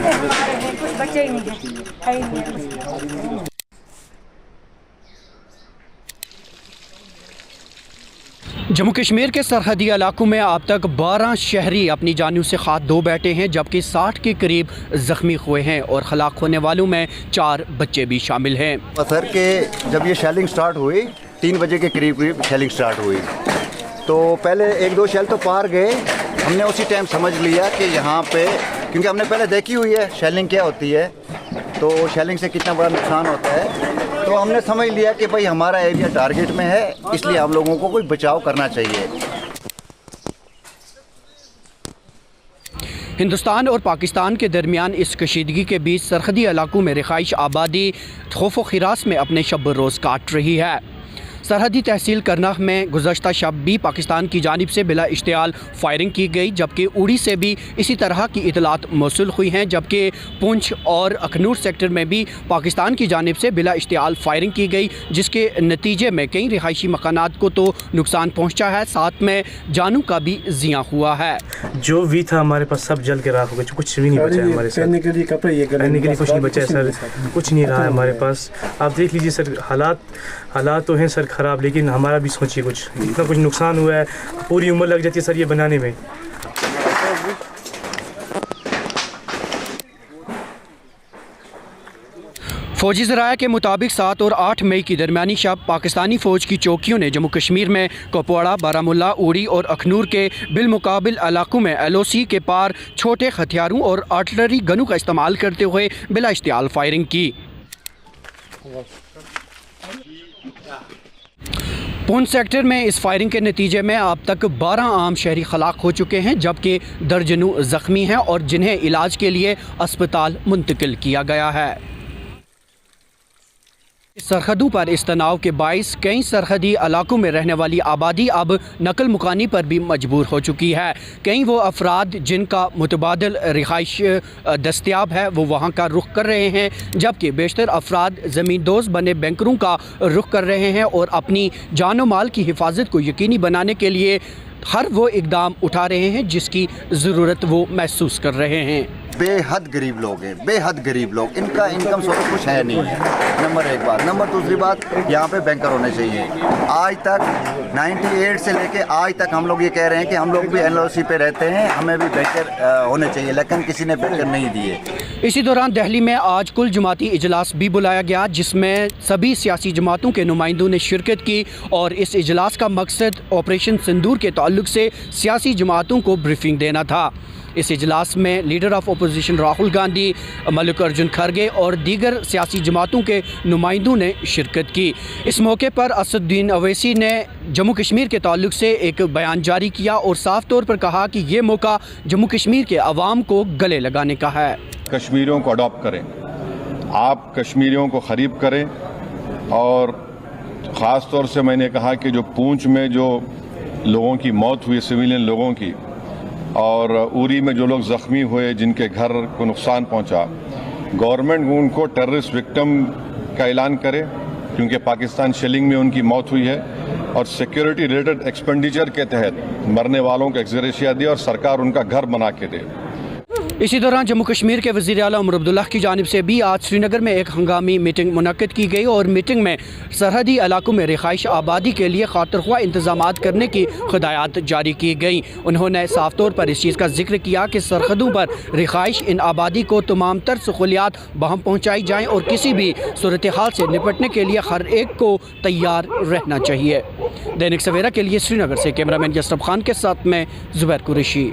हमारे हैं, कुछ बच्चे ही नहीं है ही नहीं है। जम्मू कश्मीर के सरहदी इलाकों में अब तक 12 शहरी अपनी जानों से खाक दो बैठे हैं, जबकि 60 के करीब ज़ख्मी हुए हैं और हलाक होने वालों में 4 बच्चे भी शामिल हैं। पत्थर के जब ये शेलिंग स्टार्ट हुई 3 बजे के करीब शेलिंग स्टार्ट हुई, तो पहले 1-2 शेल तो पार गए। हमने उसी टाइम समझ लिया कि यहाँ पे, क्योंकि हमने पहले देखी हुई है शेलिंग क्या होती है, तो शेलिंग से कितना बड़ा नुकसान होता है, तो हमने समझ लिया कि भाई हमारा एरिया टारगेट में है, इसलिए हम लोगों को कोई बचाव करना चाहिए। हिंदुस्तान और पाकिस्तान के दरमियान इस कशीदगी के बीच सरहदी इलाकों में रिहाइश आबादी खौफ व खिरास में अपने शब रोज़ काट रही है। सरहदी तहसील करनाह में गुज़श्ता शब भी पाकिस्तान की जानिब से बिला इश्तियाल फायरिंग की गई, जबकि उड़ी से भी इसी तरह की इतलात मौसूल हुई हैं, जबकि पुंछ और अखनूर सेक्टर में भी पाकिस्तान की जानिब से बिला इश्तियाल फायरिंग की गई, जिसके नतीजे में कई रिहायशी मकानात को तो नुकसान पहुँचा है, साथ में जानों का भी ज़िया हुआ है। जो भी था हमारे पास सब जल के राख हो गया, कुछ भी नहीं बचा हमारे साथ। पहनने के लिए कपड़े, ये पहनने के लिए कुछ नहीं बचा है सर, कुछ नहीं रहा है हमारे पास। आप देख लीजिए सर, हालात तो हैं सर ख़राब, लेकिन हमारा भी सोचिए, कुछ इतना कुछ नुकसान हुआ है, पूरी उम्र लग जाती है सर ये बनाने में। फौजी ज़राए के मुताबिक 7 और 8 मई की दरमियानी शब पाकिस्तानी फ़ौज की चौकियों ने जम्मू कश्मीर में कुपवाड़ा, बारामुल्ला, उड़ी और अखनूर के बिलमुकाबिल इलाकों में LOC के पार छोटे हथियारों और आर्टिलरी गनों का इस्तेमाल करते हुए बिला इश्तियाल फायरिंग की। पुंछ सेक्टर में इस फायरिंग के नतीजे में अब तक 12 आम शहरी हलाक हो चुके हैं, जबकि दर्जनों ज़ख्मी हैं और जिन्हें इलाज के लिए अस्पताल मुंतकिल किया गया है। सरहदों पर इस तनाव के बाइस कई सरहदी इलाकों में रहने वाली आबादी अब नकल मुकानी पर भी मजबूर हो चुकी है। कई वो अफराद जिनका मुतबादिल रिहाइश दस्तियाब है वो वहाँ का रुख कर रहे हैं, जबकि बेशतर अफराद ज़मींदोज़ बने बैंकरों का रुख कर रहे हैं और अपनी जान व माल की हिफाजत को यकीनी बनाने के लिए हर वो इकदाम उठा रहे हैं जिसकी ज़रूरत वो महसूस कर रहे हैं। बेहद गरीब लोग हैं, बेहद गरीब लोग, इनका इनकम सोर्स कुछ है नहीं है, नंबर 1 बात। नंबर 2 बात, यहाँ पे बैंकर होने चाहिए। आज तक 98 से लेके आज तक हम लोग ये कह रहे हैं कि हम लोग भी LOC पे रहते हैं, हमें भी बैंकर होने चाहिए, लेकिन किसी ने बैंकर नहीं दिए। इसी दौरान दिल्ली में आज कुल जमाती इजलास भी बुलाया गया, जिसमें सभी सियासी जमातों के नुमाइंदों ने शिरकत की और इस इजलास का मकसद ऑपरेशन सिंदूर के ताल्लुक से सियासी जमातों को ब्रीफिंग देना था। इस इजलास में leader of opposition Rahul Gandhi, Mallikarjun खड़गे और दीगर सियासी जमातों के नुमाइंदों ने शिरकत की। इस मौके पर असदुद्दीन अवैसी ने जम्मू कश्मीर के ताल्लुक से एक बयान जारी किया और साफ तौर पर कहा कि ये मौका जम्मू कश्मीर के अवाम को गले लगाने का है। कश्मीरियों को अडॉप्ट करें, आप कश्मीरियों को ख़रीब करें, और ख़ास तौर से मैंने कहा कि जो पूंछ में जो लोगों की मौत हुई, सिविलियन लोगों की, और उरी में जो लोग ज़ख्मी हुए, जिनके घर को नुकसान पहुंचा, गवर्नमेंट उनको टेररिस्ट विक्टिम का ऐलान करे, क्योंकि पाकिस्तान शेलिंग में उनकी मौत हुई है, और सिक्योरिटी रिलेटेड एक्सपेंडिचर के तहत मरने वालों को एक्सग्रेशिया दे और सरकार उनका घर बना के दे। इसी दौरान जम्मू कश्मीर के वज़ीर आला उमर अब्दुल्ला की जानिब से भी आज श्रीनगर में एक हंगामी मीटिंग मुनक्किद की गई और मीटिंग में सरहदी इलाकों में रिहाइश आबादी के लिए खातिरख्वाह इंतजामात करने की हिदायत जारी की गई। उन्होंने साफ तौर पर इस चीज़ का जिक्र किया कि सरहदों पर रिहाइश इन आबादी को तमाम तर सहूलियात बहम पहुँचाई जाएँ और किसी भी सूरत हाल से निपटने के लिए हर एक को तैयार रहना चाहिए। दैनिक सवेरा के लिए श्रीनगर से कैमरामैन यसरब खान के साथ में ज़ुबैर कुरैशी।